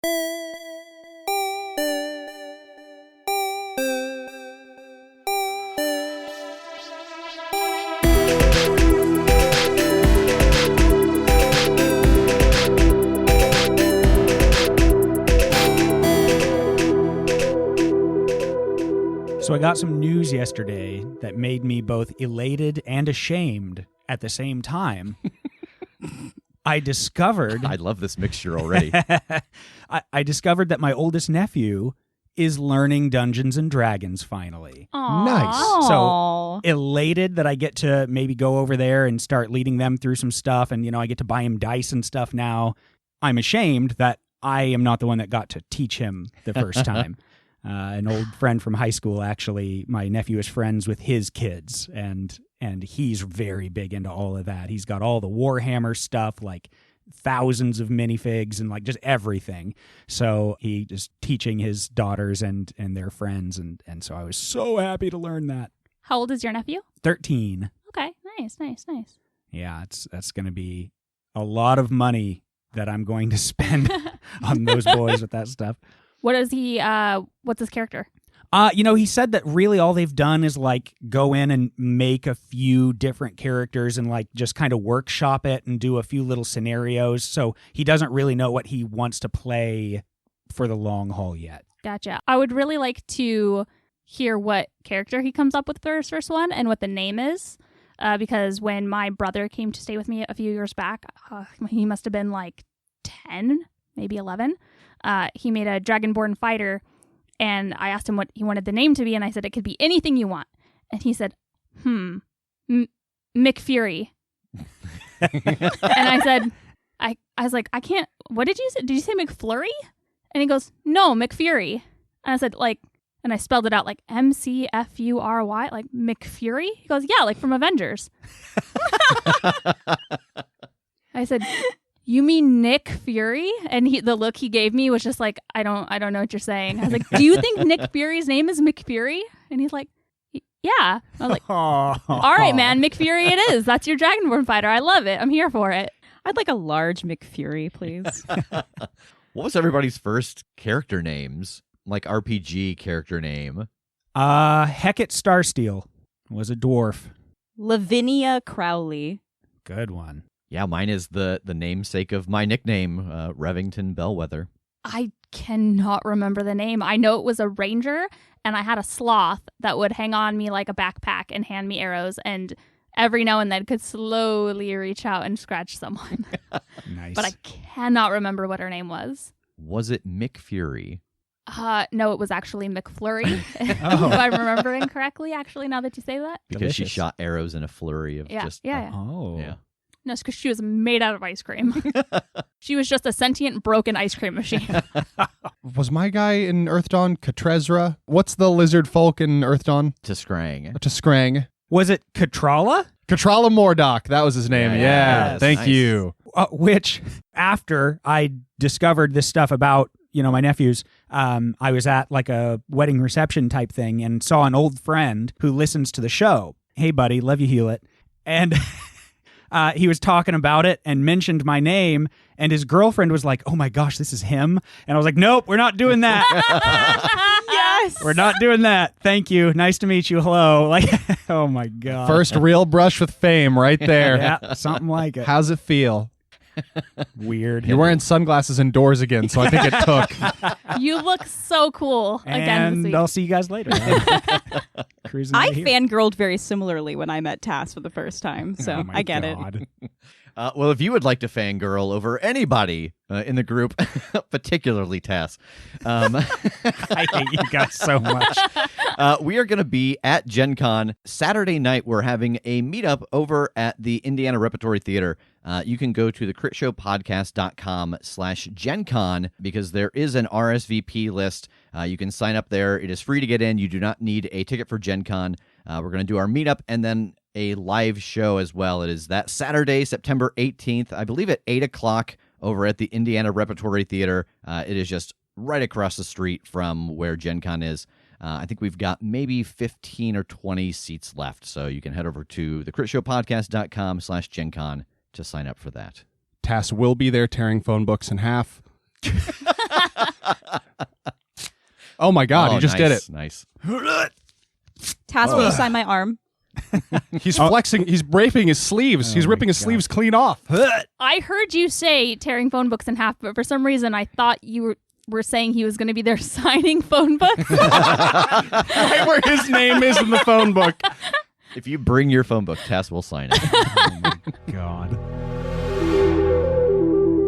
So I got some news yesterday that made me both elated and ashamed at the same time. I discovered... I love this mixture already. I discovered that my oldest nephew is learning Dungeons and Dragons finally. Aww. Nice. So elated that I get to maybe go over there and start leading them through some stuff. And, I get to buy him dice and stuff now. I'm ashamed that I am not the one that got to teach him the first time. An old friend from high school, actually, my nephew is friends with his kids, and he's very big into all of that. He's got all the Warhammer stuff, like thousands of minifigs and like just everything. So he is teaching his daughters and their friends, and so I was so happy to learn that. How old is your nephew? 13. Okay, nice. Yeah, that's going to be a lot of money that I'm going to spend on those boys with that stuff. What is he? What's his character? He said that really all they've done is like go in and make a few different characters and like just kind of workshop it and do a few little scenarios. So he doesn't really know what he wants to play for the long haul yet. Gotcha. I would really like to hear what character he comes up with for his first one and what the name is. Because when my brother came to stay with me a few years back, he must have been like 10, maybe 11. He made a Dragonborn fighter, and I asked him what he wanted the name to be, and I said, it could be anything you want. And he said, McFury. And I said, I was like, I can't, what did you say? Did you say McFlurry? And he goes, no, McFury. And I said, and I spelled it out like McFury, like McFury. He goes, yeah, like from Avengers. I said, you mean Nick Fury? And the look he gave me was just like, I don't know what you're saying. I was like, do you think Nick Fury's name is McFury? And he's like, yeah. I was like, all right, man, McFury it is. That's your Dragonborn fighter. I love it. I'm here for it. I'd like a large McFury, please. What was everybody's first character names? Like RPG character name? Hecate Starsteel was a dwarf. Lavinia Crowley. Good one. Yeah, mine is the namesake of my nickname, Revington Bellwether. I cannot remember the name. I know it was a ranger, and I had a sloth that would hang on me like a backpack and hand me arrows, and every now and then could slowly reach out and scratch someone. Nice. But I cannot remember what her name was. Was it Mick Fury? No, it was actually McFlurry. If I'm remembering correctly, actually, now that you say that. Because she Delicious. shot arrows in a flurry of Yeah. Oh. Yeah. No, it's because she was made out of ice cream. She was just a sentient, broken ice cream machine. Was my guy in Earth Dawn Katrezra? What's the lizard folk in Earth Dawn? Tiskrang. Tiskrang. Was it Katrala? Katrala Mordock. That was his name. Yeah. Yes, Thank nice. you. Which, after I discovered this stuff about, my nephews, I was at like a wedding reception type thing and saw an old friend who listens to the show. Hey, buddy, love you, Hewlett. And he was talking about it and mentioned my name, and his girlfriend was like, oh my gosh, this is him. And I was like, nope, we're not doing that. Yes. We're not doing that. Thank you. Nice to meet you. Hello. Like, oh my God. First real brush with fame right there. Yeah, something like it. How's it feel? Weird. You're wearing sunglasses indoors again, so I think it took. You look so cool again this And week. I'll see you guys later. Cruising I over here. fangirled very similarly when I met Tass for the first time, so Oh my I get God. Well, if you would like to fangirl over anybody in the group, particularly Tass, I hate you guys so much. we are going to be at Gen Con Saturday night. We're having a meetup over at the Indiana Repertory Theater. You can go to the critshowpodcast.com/GenCon because there is an RSVP list. You can sign up there. It is free to get in. You do not need a ticket for Gen Con. We're going to do our meetup and then a live show as well. It is that Saturday, September 18th, I believe at 8 o'clock over at the Indiana Repertory Theater. It is just right across the street from where Gen Con is. I think we've got maybe 15 or 20 seats left, so you can head over to thecritshowpodcast.com/GenCon to sign up for that. Tass will be there tearing phone books in half. Oh my God, he just did it. Nice. Tass, will you sign my arm? He's flexing. He's raping his sleeves. He's ripping his sleeves clean off. I heard you say tearing phone books in half, but for some reason I thought you were saying he was going to be there signing phone books. Right where his name is in the phone book. If you bring your phone book, Tass will sign it. Oh my God.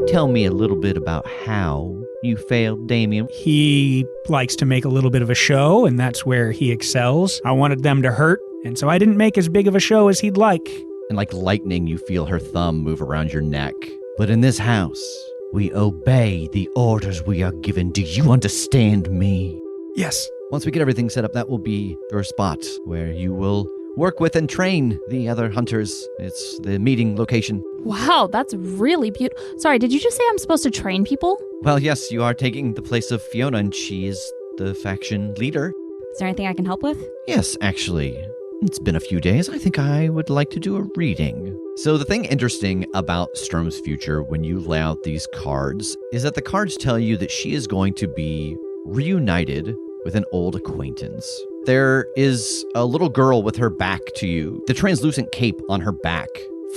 Tell me a little bit about how you failed, Damien. He likes to make a little bit of a show, and that's where he excels. I wanted them to hurt, and so I didn't make as big of a show as he'd like. And like lightning, you feel her thumb move around your neck. But in this house, we obey the orders we are given. Do you understand me? Yes. Once we get everything set up, that will be your spot where you will work with and train the other hunters. It's the meeting location. Wow, that's really beautiful. Sorry, did you just say I'm supposed to train people? Well, yes, you are taking the place of Fiona, and she is the faction leader. Is there anything I can help with? Yes, actually. It's been a few days. I think I would like to do a reading. So the thing interesting about Strom's future when you lay out these cards is that the cards tell you that she is going to be reunited with an old acquaintance. There is a little girl with her back to you. The translucent cape on her back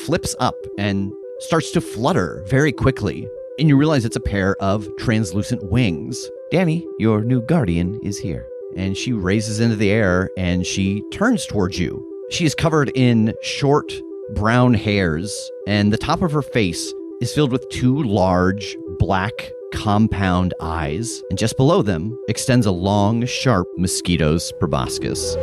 flips up and starts to flutter very quickly. And you realize it's a pair of translucent wings. Danny, your new guardian, is here. And she raises into the air and she turns towards you. She is covered in short brown hairs, and the top of her face is filled with two large black compound eyes, and just below them extends a long, sharp mosquito's proboscis.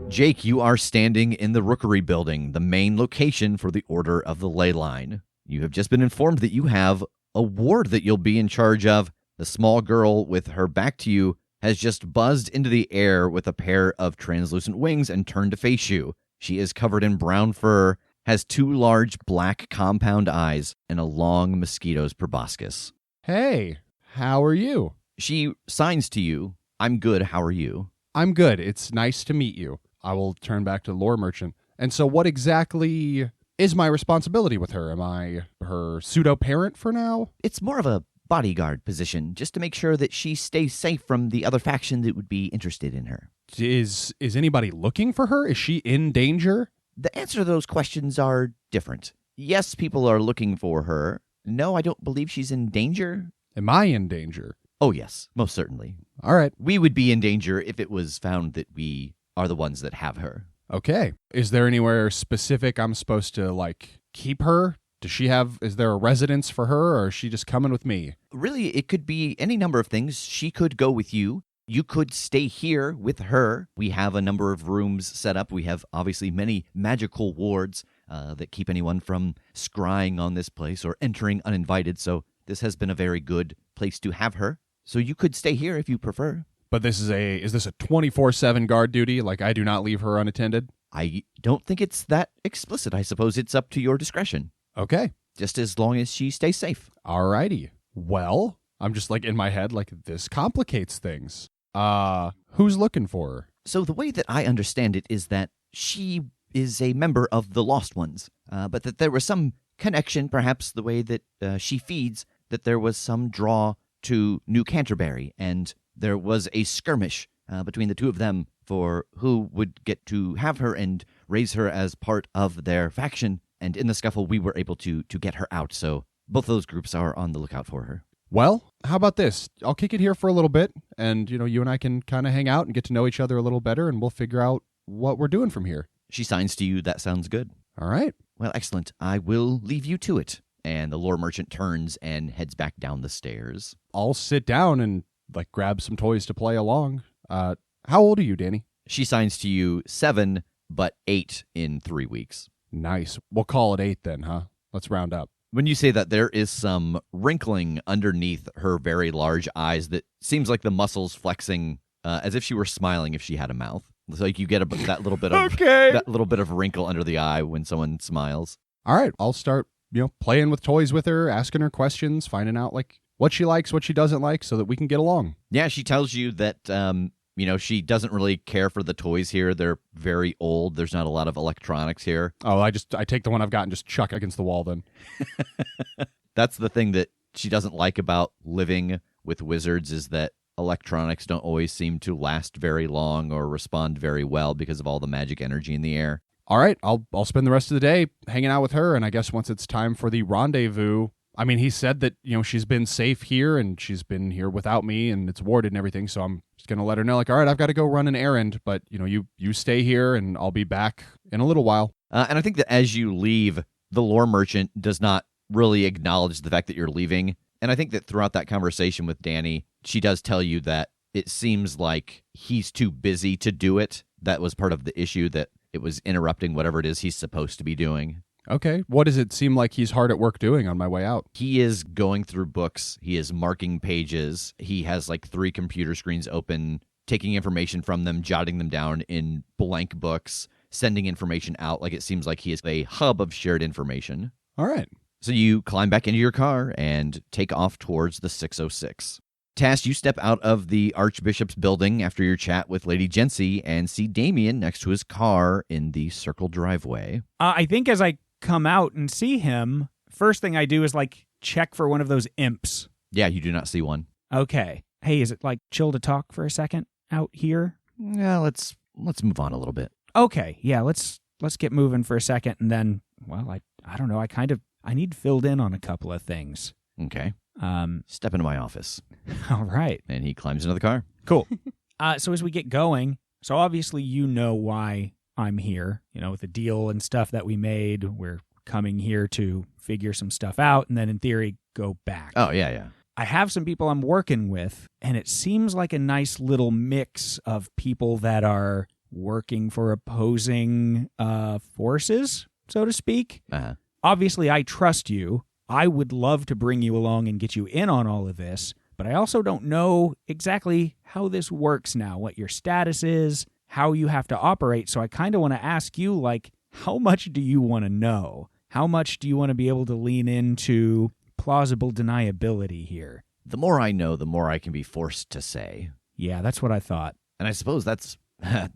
Jake, you are standing in the Rookery building, the main location for the Order of the Ley Line. You have just been informed that you have a ward that you'll be in charge of. The small girl with her back to you has just buzzed into the air with a pair of translucent wings and turned to face you. She is covered in brown fur, has two large black compound eyes, and a long mosquito's proboscis. Hey, how are you? She signs to you, "I'm good, how are you?" I'm good. It's nice to meet you. I will turn back to the lore merchant. And so what exactly is my responsibility with her? Am I her pseudo-parent for now? It's more of a bodyguard position, just to make sure that she stays safe from the other faction that would be interested in her. Is anybody looking for her? Is she in danger? The answer to those questions are different. Yes, people are looking for her. No, I don't believe she's in danger. Am I in danger? Oh, yes, most certainly. All right. We would be in danger if it was found that we are the ones that have her. Okay. Is there anywhere specific I'm supposed to, keep her? Is there a residence for her, or is she just coming with me? Really, it could be any number of things. She could go with you. You could stay here with her. We have a number of rooms set up. We have, obviously, many magical wards that keep anyone from scrying on this place or entering uninvited, so this has been a very good place to have her. So you could stay here if you prefer. But is this a 24/7 guard duty? Like, I do not leave her unattended? I don't think it's that explicit. I suppose it's up to your discretion. Okay. Just as long as she stays safe. Alrighty. Well, I'm just in my head, this complicates things. Who's looking for her? So the way that I understand it is that she is a member of the Lost Ones, but that there was some connection, perhaps the way that she feeds, that there was some draw to New Canterbury, and there was a skirmish between the two of them for who would get to have her and raise her as part of their faction. And in the scuffle, we were able to get her out. So both those groups are on the lookout for her. Well, how about this? I'll kick it here for a little bit, and, you and I can kind of hang out and get to know each other a little better, and we'll figure out what we're doing from here. She signs to you. That sounds good. All right. Well, excellent. I will leave you to it. And the lore merchant turns and heads back down the stairs. I'll sit down and, grab some toys to play along. How old are you, Danny? She signs to you 7, but 8 in 3 weeks. Nice. We'll call it 8 then, huh? Let's round up. When you say that, there is some wrinkling underneath her very large eyes that seems like the muscles flexing as if she were smiling if she had a mouth. It's like you get that little bit of that little bit of wrinkle under the eye when someone smiles. All right, I'll start, playing with toys with her, asking her questions, finding out what she likes, what she doesn't like, so that we can get along. Yeah, she tells you that she doesn't really care for the toys here. They're very old. There's not a lot of electronics here. Oh, I take the one I've got and just chuck it against the wall then. That's the thing that she doesn't like about living with wizards is that electronics don't always seem to last very long or respond very well because of all the magic energy in the air. All right, I'll spend the rest of the day hanging out with her, and I guess once it's time for the rendezvous, I mean, he said that, she's been safe here, and she's been here without me, and it's warded and everything, so I'm just going to let her know, like, all right, I've got to go run an errand, but, you stay here, and I'll be back in a little while. And I think that as you leave, the lore merchant does not really acknowledge the fact that you're leaving. And I think that throughout that conversation with Danny, she does tell you that it seems like he's too busy to do it. That was part of the issue, that it was interrupting whatever it is he's supposed to be doing. Okay, what does it seem like he's hard at work doing on my way out? He is going through books. He is marking pages. He has like 3 computer screens open, taking information from them, jotting them down in blank books, sending information out. Like, it seems like he is a hub of shared information. All right. So you climb back into your car and take off towards the 606. Tass, you step out of the Archbishop's building after your chat with Lady Jency and see Damien next to his car in the circle driveway. I think as I come out and see him, first thing I do is like check for one of those imps. Yeah, you do not see one. Okay. Hey, is it like chill to talk for a second out here? Yeah, let's move on a little bit. Okay. Yeah, let's get moving for a second, and then, well, I don't know. I need filled in on a couple of things. Okay. Step into my office. All right. And he climbs into the car. Cool. So as we get going, so obviously you know why I'm here, with the deal and stuff that we made. We're coming here to figure some stuff out and then in theory go back. Oh, yeah. I have some people I'm working with, and it seems like a nice little mix of people that are working for opposing forces, so to speak. Uh-huh. Obviously, I trust you. I would love to bring you along and get you in on all of this, but I also don't know exactly how this works now, what your status is, how you have to operate. So I kind of want to ask you, like, how much do you want to know? How much do you want to be able to lean into plausible deniability here? The more I know, the more I can be forced to say. Yeah, that's what I thought. And I suppose that's... I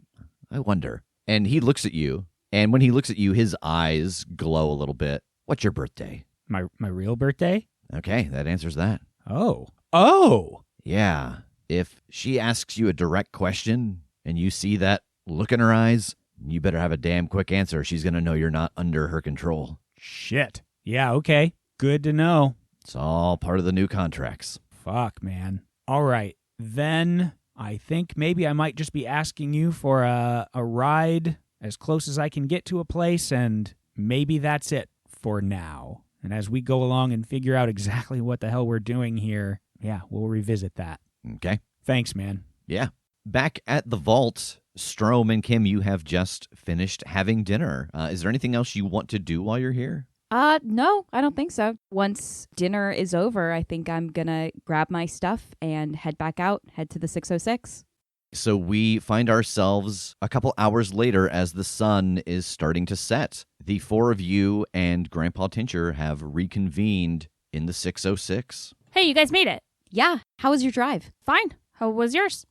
wonder. And he looks at you, and when he looks at you, his eyes glow a little bit. What's your birthday? My real birthday? Okay, that answers that. Oh! Yeah. If she asks you a direct question and you see that look in her eyes, you better have a damn quick answer. She's going to know you're not under her control. Shit. Yeah, okay. Good to know. It's all part of the new contracts. Fuck, man. All right. Then I think maybe I might just be asking you for a ride as close as I can get to a place, and maybe that's it for now. And as we go along and figure out exactly what the hell we're doing here, yeah, we'll revisit that. Okay. Thanks, man. Yeah. Back at the vault, Strom and Kim, you have just finished having dinner. Is there anything else you want to do while you're here? No, I don't think so. Once dinner is over, I think I'm gonna grab my stuff and head back out, head to the 606. So we find ourselves a couple hours later as the sun is starting to set. The 4 of you and Grandpa Tincher have reconvened in the 606. Hey, you guys made it. Yeah, how was your drive? Fine. How was yours?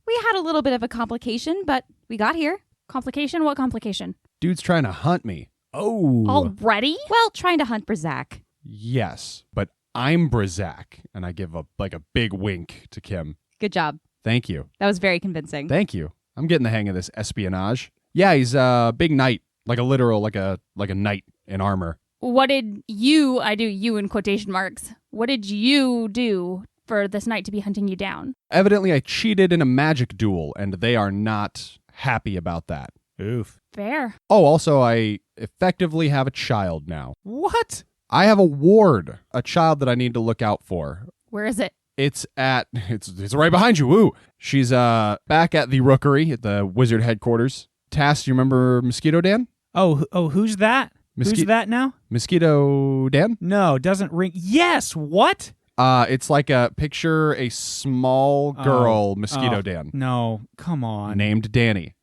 We had a little bit of a complication, but we got here. Complication? What complication? Dude's trying to hunt me. Oh. Already? Well, trying to hunt Brazak. Yes, but I'm Brazak, and I give a big wink to Kim. Good job. Thank you. That was very convincing. Thank you. I'm getting the hang of this espionage. Yeah, he's a big knight, like a knight in armor. What did you, I do you in quotation marks, what did you do for this knight to be hunting you down? Evidently, I cheated in a magic duel, and they are not happy about that. Oof. Fair. Oh, also, I effectively have a child now. What? I have a ward, a child that I need to look out for. Where is it? It's right behind you. Woo! She's back at the Rookery at the wizard headquarters. Tass, you remember Mosquito Dan? Oh, who's that? Who's that now? Mosquito Dan? No, doesn't ring. Yes, what? It's like picture a small girl, Mosquito Dan. No, come on. Named Danny.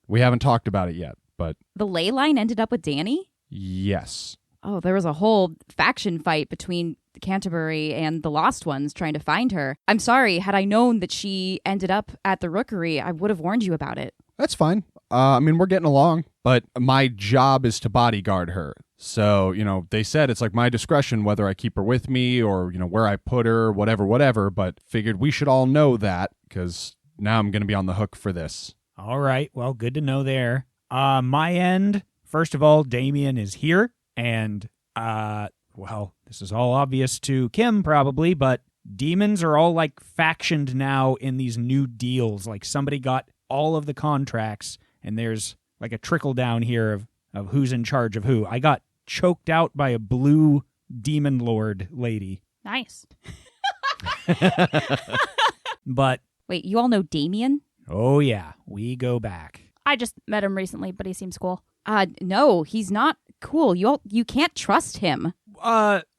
We haven't talked about it yet, but The ley line ended up with Danny? yes. Oh, there was a whole faction fight between Canterbury and the Lost Ones trying to find her. I'm sorry, had I known that she ended up at the Rookery, I would have warned you about it. That's fine. I mean, we're getting along, but my job is to bodyguard her. So, they said it's like my discretion whether I keep her with me or, where I put her, whatever, but figured we should all know that because now I'm going to be on the hook for this. All right. Well, good to know there. My end, first of all, Damien is here. And, this is all obvious to Kim probably, but demons are all like factioned now in these new deals. Like somebody got all of the contracts and there's like a trickle down here of who's in charge of who. I got choked out by a blue demon lord lady. Nice. But, Wait, you all know Damien? oh yeah, we go back. I just met him recently, but he seems cool. No, he's not cool. You can't trust him.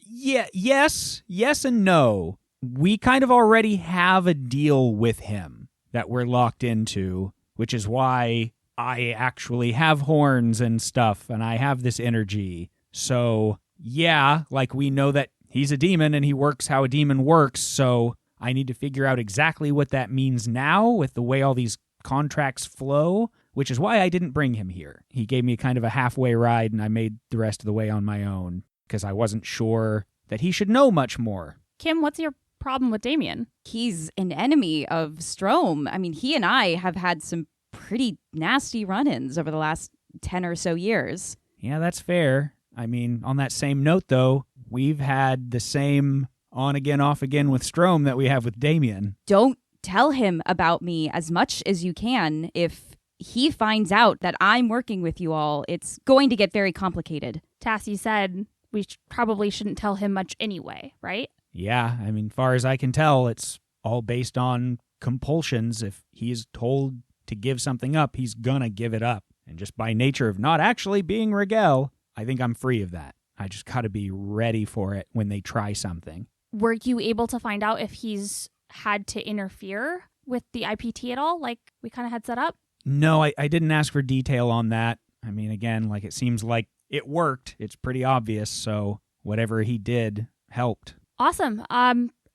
Yes and no. We kind of already have a deal with him that we're locked into, which is why I actually have horns and stuff, and I have this energy. So, yeah, like we know that he's a demon and he works how a demon works, so I need to figure out exactly what that means now with the way all these contracts flow, which is why I didn't bring him here. He gave me kind of a halfway ride, and I made the rest of the way on my own, because I wasn't sure that he should know much more. Kim, what's your problem with Damien? He's an enemy of Strom. I mean, he and I have had some pretty nasty run-ins over the last 10 or so years. Yeah, that's fair. I mean, on that same note, though, we've had the same on-again, off-again with Strom that we have with Damien. Don't tell him about me as much as you can. If he finds out that I'm working with you all, it's going to get very complicated. Tass, you said we probably shouldn't tell him much anyway, right? Yeah, I mean, far as I can tell, it's all based on compulsions. If he is told to give something up, he's gonna give it up. And just by nature of not actually being Rigel, I think I'm free of that. I just gotta be ready for it when they try something. Were you able to find out if he's had to interfere with the IPT at all, like we kind of had set up? No, I didn't ask for detail on that. I mean, again, like it seems like it worked. It's pretty obvious, so whatever he did helped. Awesome.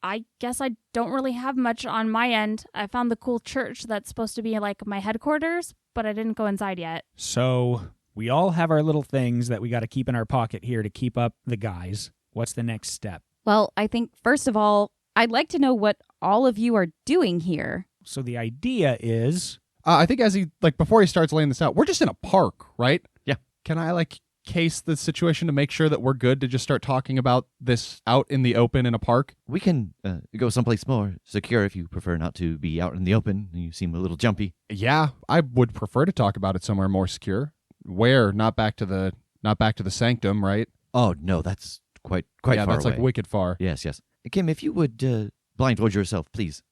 I guess I don't really have much on my end. I found the cool church that's supposed to be like my headquarters, but I didn't go inside yet. So we all have our little things that we got to keep in our pocket here to keep up the guys. What's the next step? Well, I think, first of all, I'd like to know what all of you are doing here. So the idea is... I think before he starts laying this out, we're just in a park, right? Yeah. Can I, case the situation to make sure that we're good to just start talking about this out in the open in a park? We can go someplace more secure if you prefer not to be out in the open. You seem a little jumpy. Yeah, I would prefer to talk about it somewhere more secure. Where? Not back to the sanctum, right? Oh, no, that's quite far away. Yeah, that's wicked far. Yes. Kim, if you would blindfold yourself, please.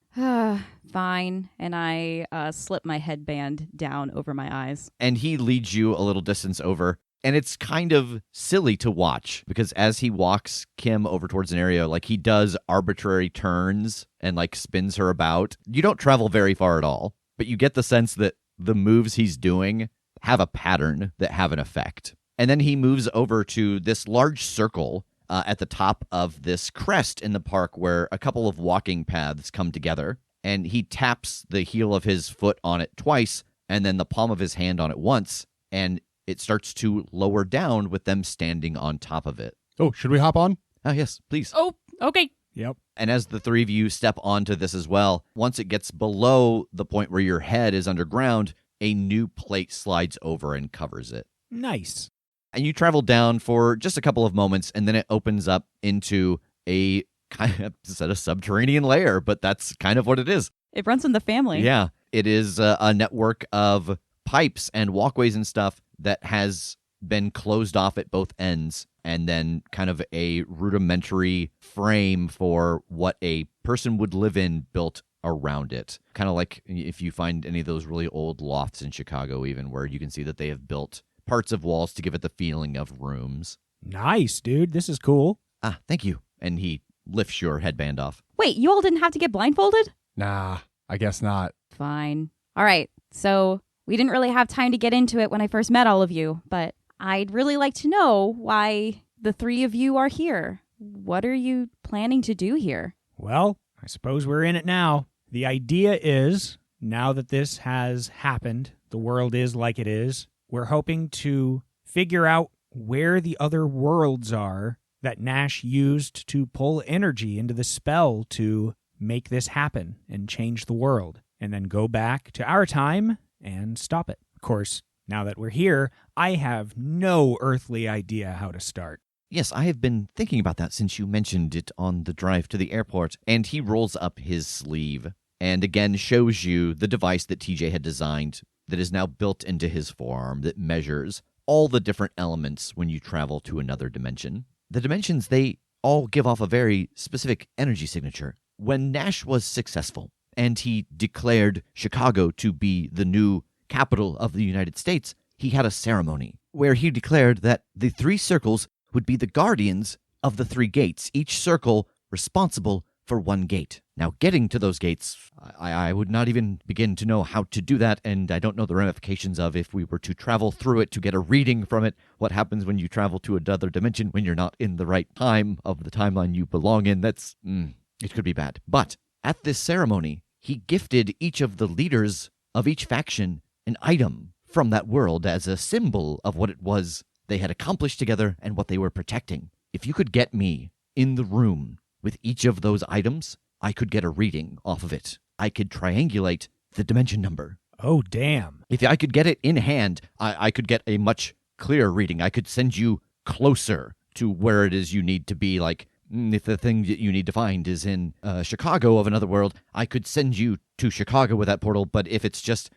Fine. And I slip my headband down over my eyes. And he leads you a little distance over. And it's kind of silly to watch because as he walks Kim over towards an area, he does arbitrary turns and spins her about. You don't travel very far at all, but you get the sense that the moves he's doing have a pattern that have an effect. And then he moves over to this large circle at the top of this crest in the park where a couple of walking paths come together. And he taps the heel of his foot on it twice and then the palm of his hand on it once. And it starts to lower down with them standing on top of it. Oh, should we hop on? Oh, yes, please. Oh, okay. Yep. And as the three of you step onto this as well, once it gets below the point where your head is underground, a new plate slides over and covers it. Nice. And you travel down for just a couple of moments, and then it opens up into a kind of a subterranean layer, but that's kind of what it is. It runs in the family. Yeah. It is a network of pipes and walkways and stuff that has been closed off at both ends, and then kind of a rudimentary frame for what a person would live in built around it. Kind of like if you find any of those really old lofts in Chicago even, where you can see that they have built parts of walls to give it the feeling of rooms. Nice, dude. This is cool. Ah, thank you. And he lifts your headband off. Wait, you all didn't have to get blindfolded? Nah, I guess not. Fine. All right, so we didn't really have time to get into it when I first met all of you, but I'd really like to know why the three of you are here. What are you planning to do here? Well, I suppose we're in it now. The idea is, now that this has happened, the world is like it is, we're hoping to figure out where the other worlds are that Nash used to pull energy into the spell to make this happen and change the world, and then go back to our time and stop it. Of course, now that we're here, I have no earthly idea how to start. Yes, I have been thinking about that since you mentioned it on the drive to the airport. And he rolls up his sleeve and again shows you the device that TJ had designed that is now built into his forearm that measures all the different elements when you travel to another dimension. The dimensions, they all give off a very specific energy signature. When Nash was successful and he declared Chicago to be the new capital of the United States, he had a ceremony where he declared that the 3 circles would be the guardians of the 3 gates, each circle responsible for 1 gate. Now, getting to those gates, I would not even begin to know how to do that, and I don't know the ramifications of if we were to travel through it to get a reading from it, what happens when you travel to another dimension when you're not in the right time of the timeline you belong in. That's, it could be bad. But at this ceremony, he gifted each of the leaders of each faction an item from that world as a symbol of what it was they had accomplished together and what they were protecting. If you could get me in the room with each of those items, I could get a reading off of it. I could triangulate the dimension number. Oh, damn. If I could get it in hand, I could get a much clearer reading. I could send you closer to where it is you need to be. Like, if the thing that you need to find is in Chicago of another world, I could send you to Chicago with that portal. But if it's just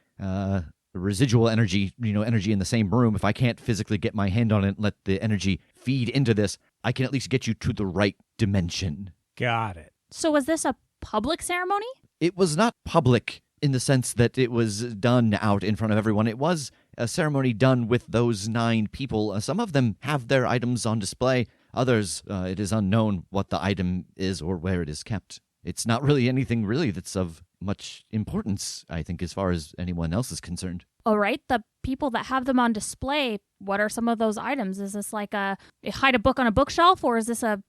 residual energy, energy in the same room, if I can't physically get my hand on it and let the energy feed into this, I can at least get you to the right dimension. Got it. So was this a public ceremony? It was not public in the sense that it was done out in front of everyone. It was a ceremony done with those 9 people. Some of them have their items on display. Others, it is unknown what the item is or where it is kept. It's not really anything that's of much importance, I think, as far as anyone else is concerned. All right, the people that have them on display, what are some of those items? Is this like hide a book on a bookshelf, or is this a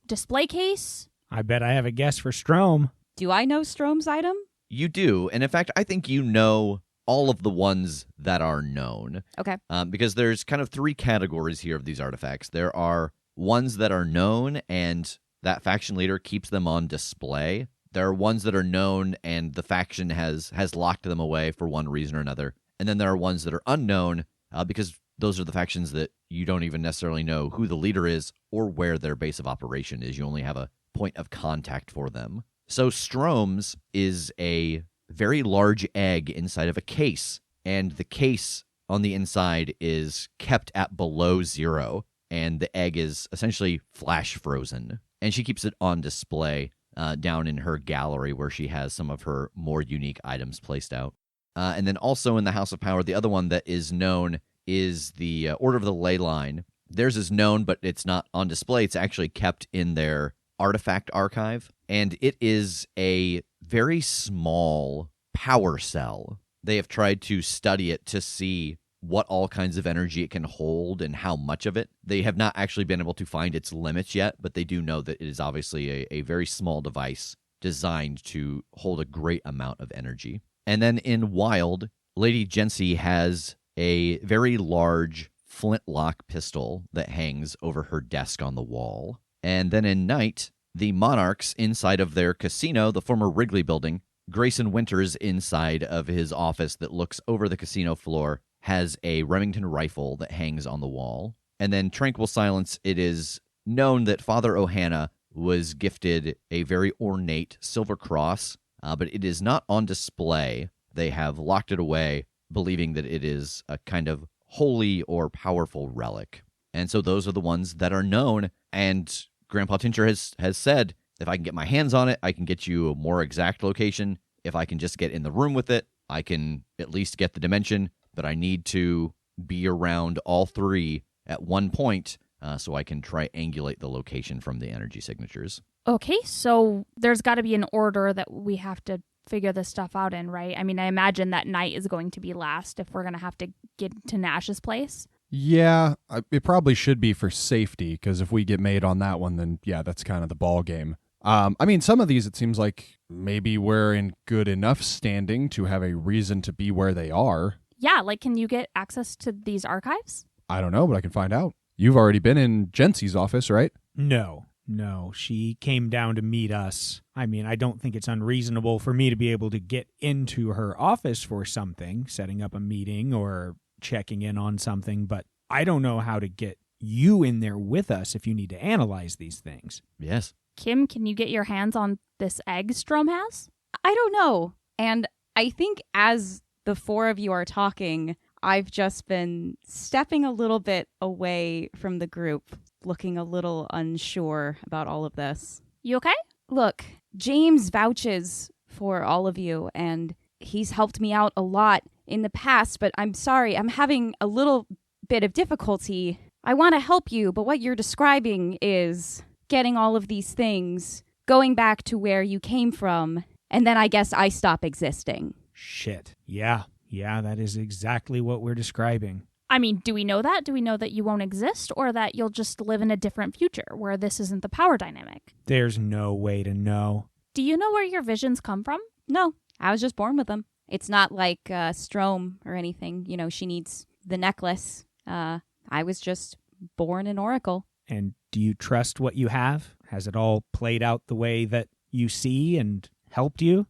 display case? I bet I have a guess for Strom. Do I know Strom's item? You do, and in fact, I think you know all of the ones that are known. Okay. Because there's kind of 3 categories here of these artifacts. There are ones that are known, and that faction leader keeps them on display. There are ones that are known, and the faction has locked them away for one reason or another. And then there are ones that are unknown, because those are the factions that you don't even necessarily know who the leader is or where their base of operation is. You only have a point of contact for them. So Strom's is a very large egg inside of a case, and the case on the inside is kept at below 0, and the egg is essentially flash frozen. And she keeps it on display down in her gallery where she has some of her more unique items placed out. And then also in the House of Power, the other one that is known is the Order of the Ley Line. Theirs is known, but it's not on display. It's actually kept in their artifact archive, and it is a very small power cell. They have tried to study it to see what all kinds of energy it can hold and how much of it. They have not actually been able to find its limits yet, but they do know that it is obviously a very small device designed to hold a great amount of energy. And then in Wild, Lady Jency has a very large flintlock pistol that hangs over her desk on the wall. And then in Night, the Monarchs inside of their casino, the former Wrigley building, Grayson Winters inside of his office that looks over the casino floor has a Remington rifle that hangs on the wall. And then Tranquil Silence, it is known that Father Ohana was gifted a very ornate silver cross, but it is not on display. They have locked it away, believing that it is a kind of holy or powerful relic. And so those are the ones that are known, and Grandpa Tincher has said, if I can get my hands on it, I can get you a more exact location. If I can just get in the room with it, I can at least get the dimension, but I need to be around all 3 at one point so I can triangulate the location from the energy signatures. Okay, so there's got to be an order that we have to figure this stuff out in, right? I mean, I imagine that Night is going to be last if we're going to have to get to Nash's place. Yeah, it probably should be for safety, because if we get made on that one, then yeah, that's kind of the ball game. I mean, some of these, it seems like maybe we're in good enough standing to have a reason to be where they are. Yeah, can you get access to these archives? I don't know, but I can find out. You've already been in Jency's office, right? No, she came down to meet us. I mean, I don't think it's unreasonable for me to be able to get into her office for something, setting up a meeting or checking in on something, but I don't know how to get you in there with us if you need to analyze these things. Yes. Kim, can you get your hands on this egg Strom has? I don't know. And I think as the four of you are talking, I've just been stepping a little bit away from the group, looking a little unsure about all of this. You okay? Look, James vouches for all of you, and he's helped me out a lot in the past, but I'm sorry, I'm having a little bit of difficulty. I want to help you, but what you're describing is getting all of these things, going back to where you came from, and then I guess I stop existing. Shit. Yeah, that is exactly what we're describing. I mean, do we know that? Do we know that you won't exist or that you'll just live in a different future where this isn't the power dynamic? There's no way to know. Do you know where your visions come from? No, I was just born with them. It's not like Strom or anything. You know, she needs the necklace. I was just born an oracle. And do you trust what you have? Has it all played out the way that you see and helped you?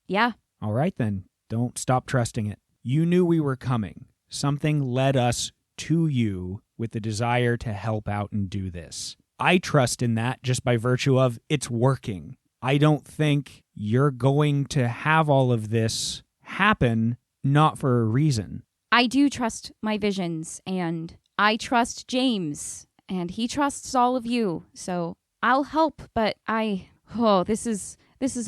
Yeah. All right, then. Don't stop trusting it. You knew we were coming. Something led us to you with the desire to help out and do this. I trust in that just by virtue of it's working. I don't think you're going to have all of this happen not for a reason. I do trust my visions, and I trust James, and he trusts all of you. So I'll help, but this is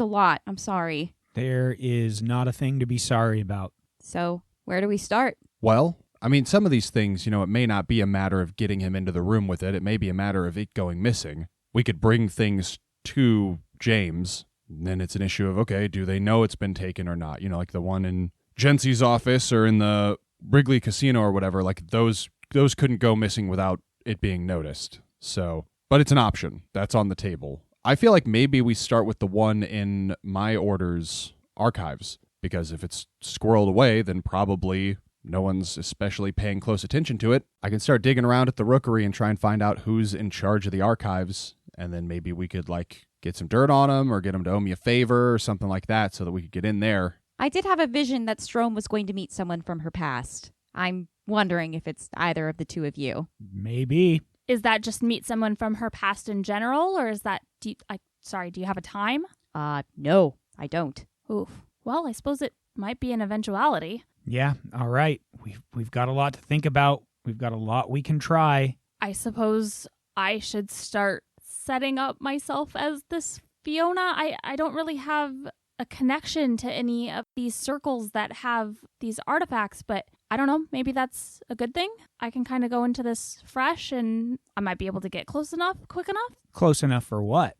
a lot. I'm sorry. There is not a thing to be sorry about. So where do we start? Well, I mean, some of these things, it may not be a matter of getting him into the room with it. It may be a matter of it going missing. We could bring things to James, and then it's an issue of, okay, do they know it's been taken or not? Like the one in Jency's office or in the Wrigley Casino or whatever, like those couldn't go missing without it being noticed. So, but it's an option. That's on the table. I feel like maybe we start with the one in my order's archives, because if it's squirreled away, then probably no one's especially paying close attention to it. I can start digging around at the Rookery and try and find out who's in charge of the archives, and then maybe we could get some dirt on them or get them to owe me a favor or something like that so that we could get in there. I did have a vision that Strom was going to meet someone from her past. I'm wondering if it's either of the two of you. Maybe. Is that just meet someone from her past in general, or is that, do you have a time? No, I don't. Oof. Well, I suppose it might be an eventuality. Yeah, all right. We've got a lot to think about. We've got a lot we can try. I suppose I should start setting up myself as this Fiona. I don't really have a connection to any of these circles that have these artifacts, but I don't know, maybe that's a good thing. I can kind of go into this fresh and I might be able to get close enough, quick enough. Close enough for what?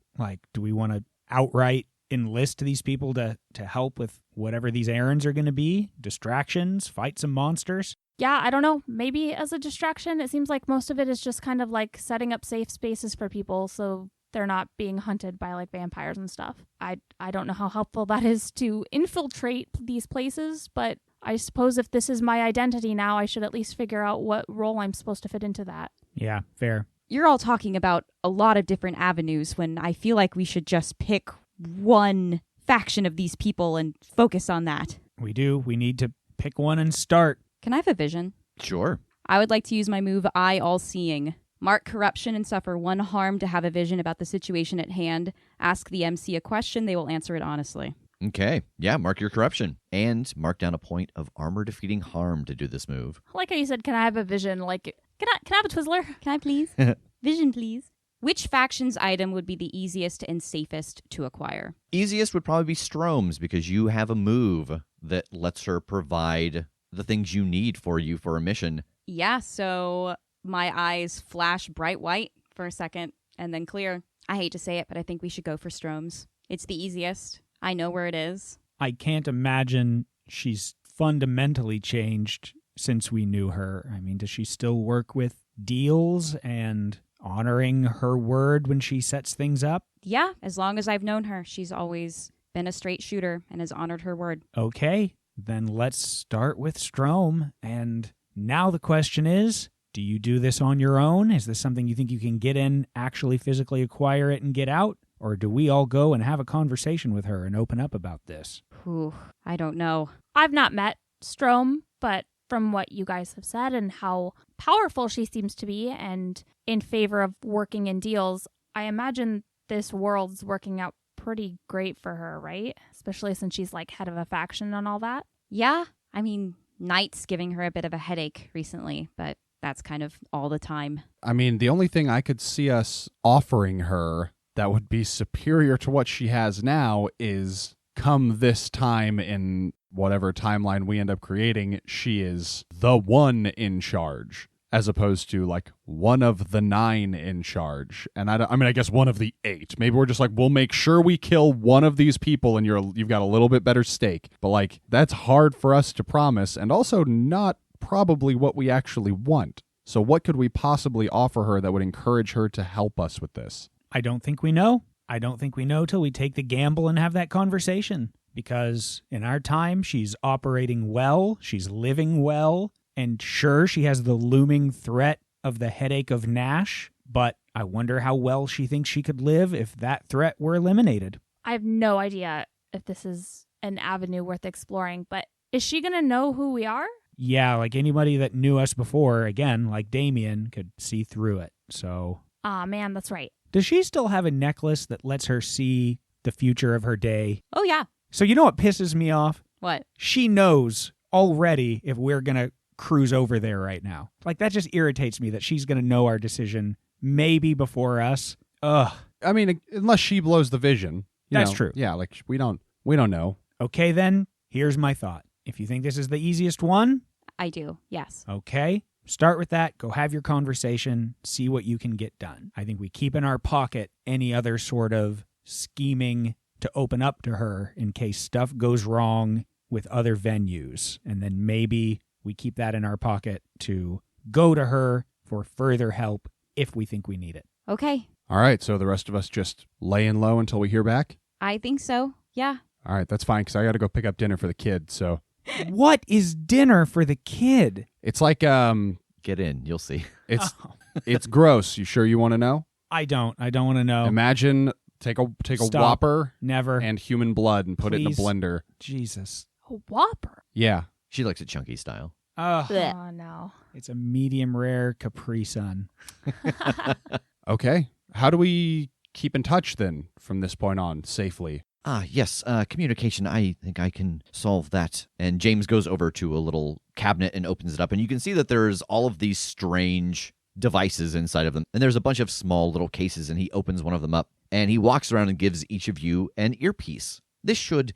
Do we want to outright enlist these people to help with whatever these errands are going to be? Distractions? Fight some monsters? Yeah, I don't know. Maybe as a distraction. It seems like most of it is just kind of like setting up safe spaces for people so they're not being hunted by vampires and stuff. I don't know how helpful that is to infiltrate these places, but I suppose if this is my identity now, I should at least figure out what role I'm supposed to fit into that. Yeah, fair. You're all talking about a lot of different avenues when I feel like we should just pick one faction of these people and focus on that. We do. We need to pick one and start. Can I have a vision? Sure. I would like to use my move Eye All-Seeing. Mark corruption and suffer 1 harm to have a vision about the situation at hand. Ask the MC a question. They will answer it honestly. Okay. Yeah, mark your corruption. And mark down a point of armor defeating harm to do this move. Like how you said, can I have a vision? Can I have a Twizzler? Can I please? Vision, please. Which faction's item would be the easiest and safest to acquire? Easiest would probably be Strom's, because you have a move that lets her provide the things you need for you for a mission. Yeah, so my eyes flash bright white for a second and then clear. I hate to say it, but I think we should go for Strom's. It's the easiest. I know where it is. I can't imagine she's fundamentally changed since we knew her. I mean, does she still work with deals and honoring her word when she sets things up? Yeah, as long as I've known her, she's always been a straight shooter and has honored her word. Okay, then let's start with Strom. And now the question is, Do you do this on your own? Is this something you think you can get in, actually physically acquire it, and get out? Or do we all go and have a conversation with her and open up about this? Whew, I don't know. I've not met Strom, but from what you guys have said and how powerful she seems to be and in favor of working in deals, I imagine this world's working out pretty great for her, right? Especially since she's like head of a faction and all that. Yeah, I mean, Knight's giving her a bit of a headache recently, but that's kind of all the time. I mean, the only thing I could see us offering her that would be superior to what she has now is come this time in whatever timeline we end up creating, she is the one in charge, as opposed to like one of the 9 in charge. And I guess one of the 8. Maybe we're just like, we'll make sure we kill one of these people and you've got a little bit better stake. But like, that's hard for us to promise, and also not probably what we actually want. So what could we possibly offer her that would encourage her to help us with this? I don't think we know. I don't think we know till we take the gamble and have that conversation. Because in our time, she's operating well, she's living well, and sure, she has the looming threat of the headache of Nash, but I wonder how well she thinks she could live if that threat were eliminated. I have no idea if this is an avenue worth exploring, but is she going to know who we are? Yeah, like anybody that knew us before, again, like Damien, could see through it. So, Man, that's right. does she still have a necklace that lets her see the future of her day? Oh, yeah. So you know what pisses me off? What? She knows already if we're going to cruise over there right now. Like, that just irritates me that she's going to know our decision maybe before us. Ugh. I mean, unless she blows the vision. That's true. Yeah, like we don't know. Okay, then, here's my thought. If you think this is the easiest one, I do, yes. okay, start with that. Go have your conversation. See what you can get done. I think we keep in our pocket any other sort of scheming to open up to her in case stuff goes wrong with other venues. And then maybe we keep that in our pocket to go to her for further help if we think we need it. Okay, All right, so the rest of us just laying low until we hear back? I think so. Yeah. All right, that's fine, because I got to go pick up dinner for the kid, so... What is dinner for the kid? It's like, Get in, you'll see. it's Oh, it's gross. You sure you want to know? I don't want to know. Imagine, take a Stop. Whopper Never. and human blood and put it in a Please. blender. Jesus. A Whopper. Yeah. She likes it chunky style. Oh, Blech. Oh, no. it's a medium rare Capri Sun. Okay. How do we keep in touch, then, from this point on, safely? Yes, communication. I think I can solve that. And James goes over to a little cabinet and opens it up, and you can see that there's all of these strange devices inside of them. And there's a bunch of small little cases, and he opens one of them up, and he walks around and gives each of you an earpiece. This should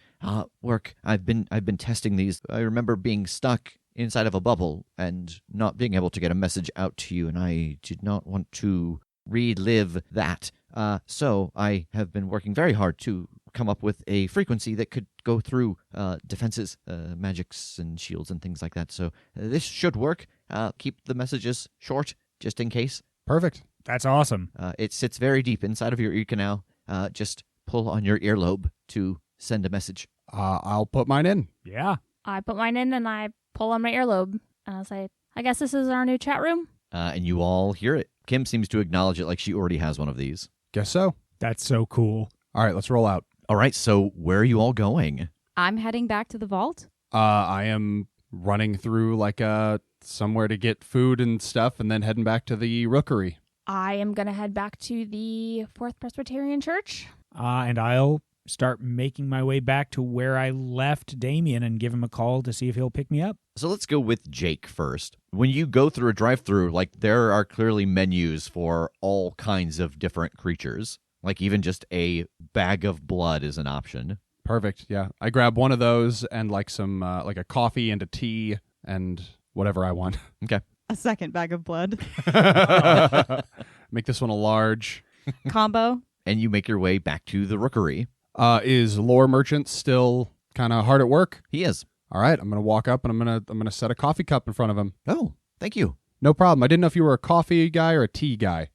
work. I've been testing these. I remember being stuck inside of a bubble and not being able to get a message out to you, and I did not want to relive that. So I have been working very hard to come up with a frequency that could go through defenses, magics and shields and things like that. So this should work. Keep the messages short, just in case. Perfect. That's awesome. It sits very deep inside of your ear canal. Just pull on your earlobe to send a message. I'll put mine in. Yeah. I put mine in and I pull on my earlobe and I say, I guess this is our new chat room. And you all hear it. Kim seems to acknowledge it like she already has one of these. Guess so. That's so cool. All right, let's roll out. All right, so where are you all going? I'm heading back to the vault. I am running through like somewhere to get food and stuff, and then heading back to the rookery. I am going to head back to the Fourth Presbyterian Church. And I'll start making my way back to where I left Damien and give him a call to see if he'll pick me up. So let's go with Jake first. When you go through a drive-through, like there are clearly menus for all kinds of different creatures. Like even just a bag of blood is an option. Perfect. Yeah, I grab one of those and like some like a coffee and a tea and whatever I want. Okay. A second bag of blood. Make this one a large. Combo. And you make your way back to the rookery. Is Lore Merchant still kind of hard at work? He is. All right, I'm gonna walk up and I'm gonna set a coffee cup in front of him. Oh, thank you. No problem. I didn't know if you were a coffee guy or a tea guy.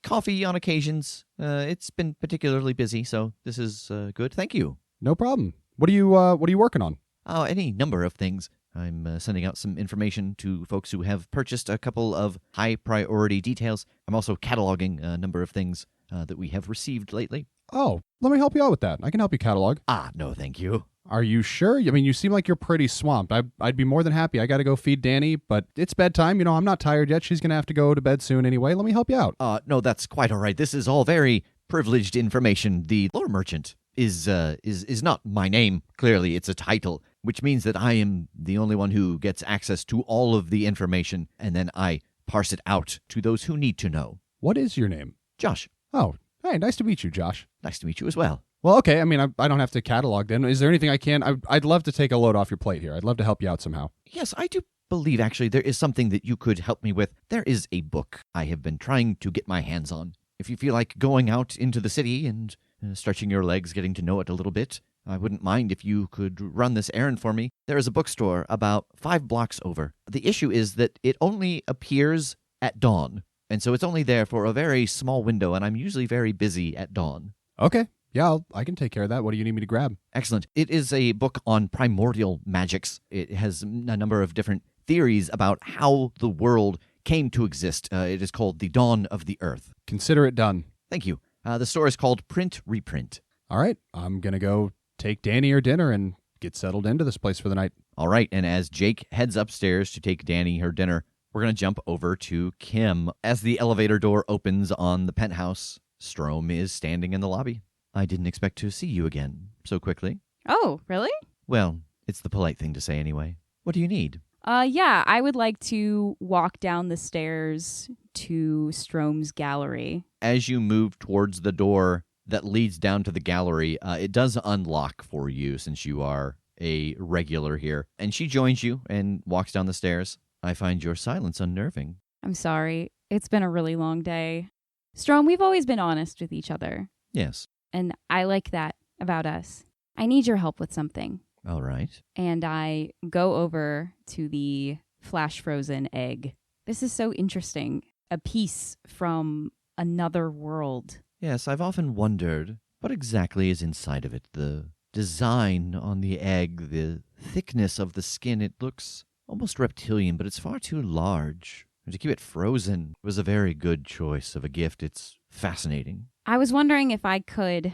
Coffee on occasions. It's been particularly busy, so this is good. Thank you. No problem. What are you working on? Oh, any number of things. I'm sending out some information to folks who have purchased a couple of high-priority details. I'm also cataloging a number of things that we have received lately. Oh, let me help you out with that. I can help you catalog. No, thank you. Are you sure? I mean, you seem like you're pretty swamped. I'd be more than happy. I got to go feed Danny, but it's bedtime. You know, I'm not tired yet. She's going to have to go to bed soon anyway. Let me help you out. No, that's quite all right. This is all very privileged information. The lore merchant is not my name. Clearly, it's a title, which means that I am the only one who gets access to all of the information, and then I parse it out to those who need to know. What is your name? Josh, Oh, hey, nice to meet you, Josh. nice to meet you as well. Well, okay. I mean, I don't have to catalog then. Is there anything I can? I'd love to take a load off your plate here. I'd love to help you out somehow. Yes, I do believe, actually, there is something that you could help me with. There is a book I have been trying to get my hands on. If you feel like going out into the city and stretching your legs, getting to know it a little bit, I wouldn't mind if you could run this errand for me. There is a bookstore about 5 blocks over. The issue is that it only appears at dawn, and so it's only there for a very small window, and I'm usually very busy at dawn. Okay. Yeah, I can take care of that. What do you need me to grab? Excellent. It is a book on primordial magics. It has a number of different theories about how the world came to exist. It is called The Dawn of the Earth. Consider it done. Thank you. The store is called Print Reprint. All right. I'm going to go take Danny her dinner and get settled into this place for the night. All right, and as Jake heads upstairs to take Danny her dinner, we're going to jump over to Kim. As the elevator door opens on the penthouse, Strom is standing in the lobby. I didn't expect to see you again so quickly. Oh, really? Well, it's the polite thing to say anyway. What do you need? Yeah, I would like to walk down the stairs to Strom's gallery. As you move towards the door that leads down to the gallery, it does unlock for you since you are a regular here. And she joins you and walks down the stairs. I find your silence unnerving. I'm sorry. It's been a really long day. Strom, we've always been honest with each other. Yes. And I like that about us. I need your help with something. All right. And I go over to the flash frozen egg. This is so interesting. A piece from another world. Yes, I've often wondered what exactly is inside of it. The design on the egg, the thickness of the skin, it looks almost reptilian, but it's far too large. And to keep it frozen was a very good choice of a gift. It's fascinating. I was wondering if I could...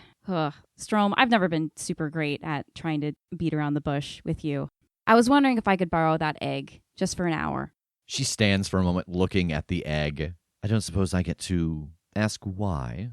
Strom, I've never been super great at trying to beat around the bush with you. I was wondering if I could borrow that egg just for an hour. She stands for a moment looking at the egg. I don't suppose I get to ask why.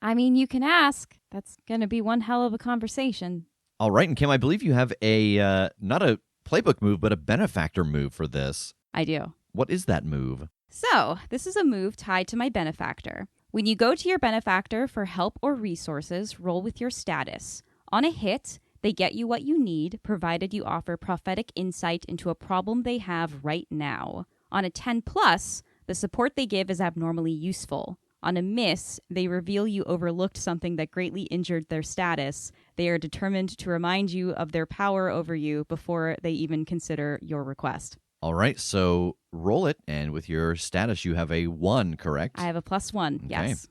I mean, you can ask. That's going to be one hell of a conversation. All right, and Kim, I believe you have a, not a playbook move, but a benefactor move for this. I do. What is that move? So, this is a move tied to my benefactor. When you go to your benefactor for help or resources, roll with your status. On a hit, they get you what you need, provided you offer prophetic insight into a problem they have right now. On a 10+, the support they give is abnormally useful. On a miss, they reveal you overlooked something that greatly injured their status. They are determined to remind you of their power over you before they even consider your request. All right, so roll it, and with your status, you have a 1, correct? I have a +1, Okay. yes.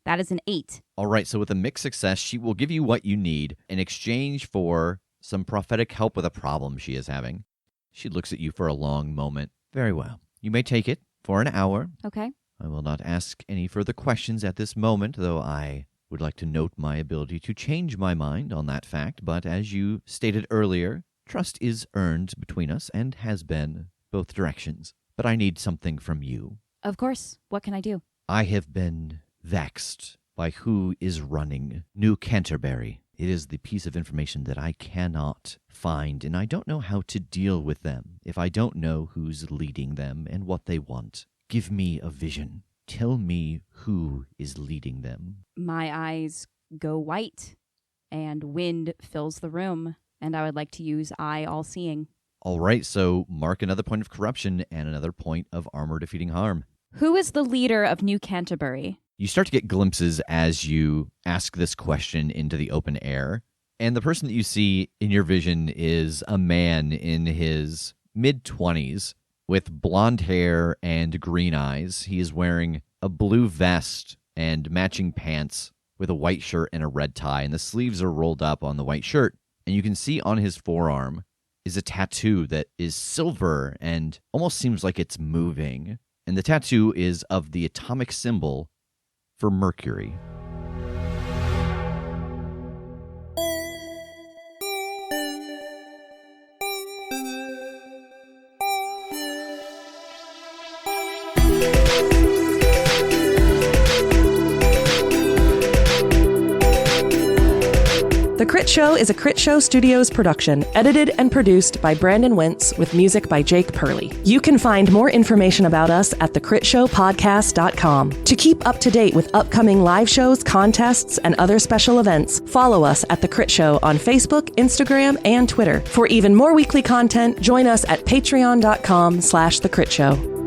That is an 8. All right, so with a mixed success, she will give you what you need in exchange for some prophetic help with a problem she is having. She looks at you for a long moment. Very well. You may take it for an hour. Okay. I will not ask any further questions at this moment, though I would like to note my ability to change my mind on that fact. But as you stated earlier, trust is earned between us and has been both directions. But I need something from you. Of course. What can I do? I have been vexed by who is running New Canterbury. It is the piece of information that I cannot find, and I don't know how to deal with them if I don't know who's leading them and what they want. Give me a vision. Tell me who is leading them. My eyes go white, and wind fills the room, and I would like to use Eye All-Seeing. All right, so mark another point of corruption and another point of armor-defeating harm. Who is the leader of New Canterbury? You start to get glimpses as you ask this question into the open air, and the person that you see in your vision is a man in his mid-20s with blonde hair and green eyes. He is wearing a blue vest and matching pants with a white shirt and a red tie, and the sleeves are rolled up on the white shirt, and you can see on his forearm is a tattoo that is silver and almost seems like it's moving. And the tattoo is of the atomic symbol for Mercury. The Critshow is a Critshow Studios production, edited and produced by Brandon Wentz with music by Jake Purley. You can find more information about us at thecritshowpodcast.com. To keep up to date with upcoming live shows, contests, and other special events, follow us at The Crit Show on Facebook, Instagram, and Twitter. For even more weekly content, join us at patreon.com/thecritShow.